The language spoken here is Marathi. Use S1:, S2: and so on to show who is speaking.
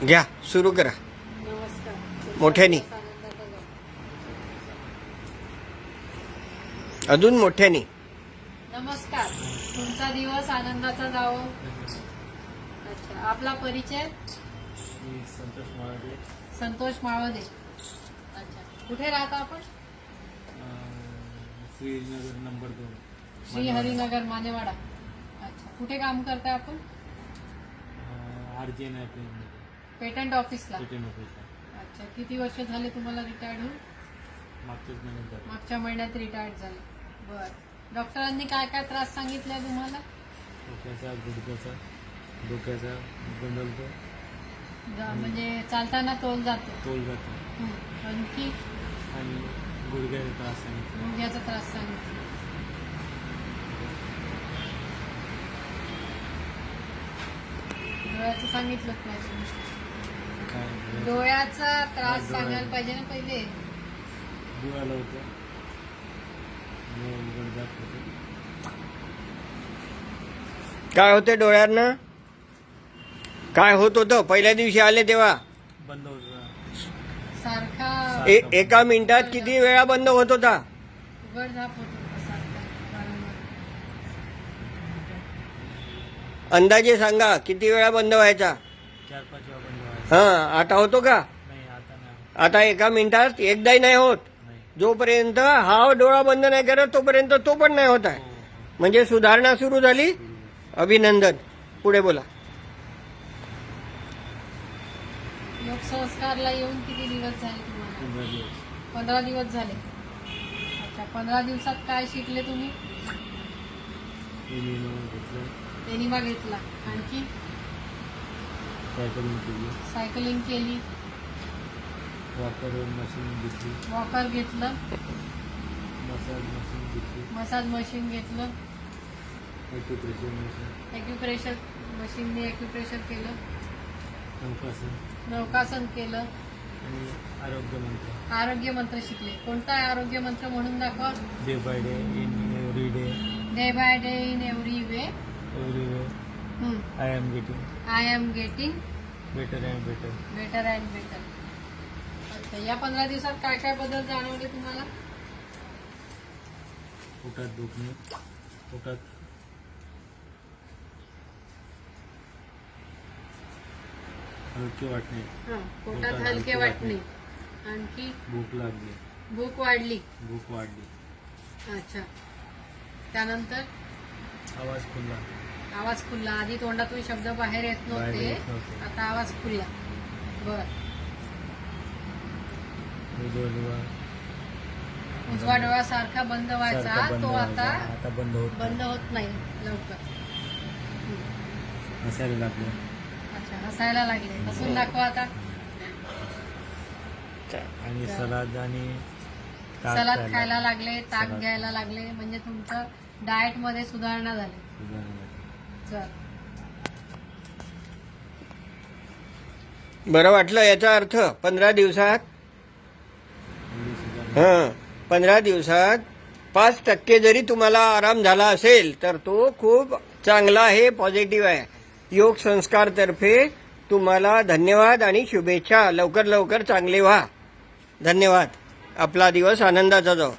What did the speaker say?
S1: घ्या, सुरू करा.
S2: नमस्कार.
S1: मोठ्यानी. अजून मोठ्यानी.
S2: नमस्कार. तुमचा दिवस आनंदाचा जावो. अच्छा, आपला परिचय?
S3: मी संतोष माळदे.
S2: संतोष माळदे. अच्छा, कुठे राहता आपण?
S3: श्रीनगर नंबर 2.
S2: श्रीहरिनगर, मानेवाडा. अच्छा, कुठे काम करताय आपण?
S3: RGN
S2: पेटंट ऑफिसला.
S3: ऑफिसला.
S2: अच्छा, किती वर्ष झाले तुम्हाला रिटायर्ड होऊन?
S3: मागच्याच महिन्यात झालं.
S2: मागच्या महिन्यात रिटायर्ड झाले. बर. डॉक्टरांनी काय काय त्रास सांगितलाय तुम्हाला?
S3: डोक्याचा, गुडघ्याचा, डोक्याचा बंडलतो,
S2: म्हणजे चालताना तोल जातो.
S3: तोल जातो
S2: आणखी
S3: आणि गुडघ्याचा त्रास सांगितला.
S2: गुडघ्याचा त्रास सांगितला. डोळ्याचं सांगितलंच नाही तुम्ही.
S3: काय
S2: डोळ्याचा त्रास
S3: डोळ्या-
S2: सांगायला पाहिजे ना पहिले.
S3: डोळ्याला होतं, डोळ्याला जात होतं.
S1: काय होते डोळ्यांना? काय होत होतं पहिल्या दिवशी आले तेव्हा?
S3: बंद होतं.
S2: सारखा
S1: एका मिनिटात किती वेळा बंद होत होता?
S2: उघडझाप होत होता सारखा वारंवार.
S1: अंदाजे सांगा किती वेळा बंद व्हायचा?
S3: 4-5 वेळा बंद व्हायचं.
S1: हा, आता होतो का?
S3: नाही, आता नाही.
S1: आता एका मिनिटात एकदाही नाही होत.
S3: नाही.
S1: जोपर्यंत हा डोळा बंद नाही करत तोपर्यंत तो पण नाही होत आहे.
S3: हो, हो.
S1: म्हणजे सुधारणा सुरू झाली. अभिनंदन. पुढे बोला.
S2: योग संस्कारला येऊन किती दिवस झाले तुम्हाला?
S3: 15 दिवस.
S2: 15 दिवस झाले. अच्छा, 15 दिवसात काय शिकले तुम्ही?
S3: एनिमा घेतलं,
S2: एनिमा घेतला. आणखी
S3: सायकलिंग केली,
S2: सायकलिंग केली.
S3: वॉकर मशीन घेतली,
S2: वॉकर घेतलं.
S3: मसाज मशीन घेतली,
S2: मसाज मशीन घेतलं.
S3: ॲक्युप्रेशर मशीन,
S2: ॲक्युप्रेशर मशीनने ॲक्युप्रेशर केलं.
S3: नौकासन
S2: नौकासन केलं.
S3: आणि आरोग्य मंत्र.
S2: आरोग्य मंत्र शिकले. कोणता आहे आरोग्य मंत्र म्हणून दाखवा?
S3: Day by day, in every day,
S2: day by day, in every way,
S3: every way, I am getting better and better.
S2: Better and better. अच्छा, या 15 दिवसात काय काय बदल जाणवले तुम्हाला?
S3: पोटात दुखणे, पोटात हलके वाटणे,
S2: पोटात हलके वाटणे. आणखी
S3: भूक लागली,
S2: भूक वाढली.
S3: भूक वाढली,
S2: अच्छा, त्यानंतर
S3: आवाज खुलला,
S2: आवाज खुलला. आधी तोंडातून शब्द बाहेर येत
S3: बाहेर
S2: नव्हते,
S3: येत नव्हते.
S2: आता आवाज खुलला. बर. उजवा डोळा सारखा बंद व्हायचा,
S3: सारखा बंद
S2: तो
S3: व्हायचा,
S2: आता
S3: आता बंद होत
S2: बंद होत नाही लवकर.
S3: हसायला लागले.
S2: अच्छा, हसायला लागले. हसून दाखवा आता.
S3: आणि सलाद आणि ताक
S2: सलाद
S3: प्यायला.
S2: खायला लागले, ताक
S3: सलाद.
S2: घ्यायला लागले. म्हणजे तुमचं डाएट मध्ये सुधारणा झाली. चल.
S1: बरं वाटलं याचा अर्थ 15 दिवसात? 15 दिवसात 5% जरी तुम्हाला आराम झाला असेल तर तो खूप चांगला आहे, पॉझिटिव्ह आहे. योग संस्कार तर्फे तुम्हाला धन्यवाद आणि शुभेच्छा. लवकर लवकर चांगले व्हा. धन्यवाद. आपला दिवस आनंदाचा जाओ.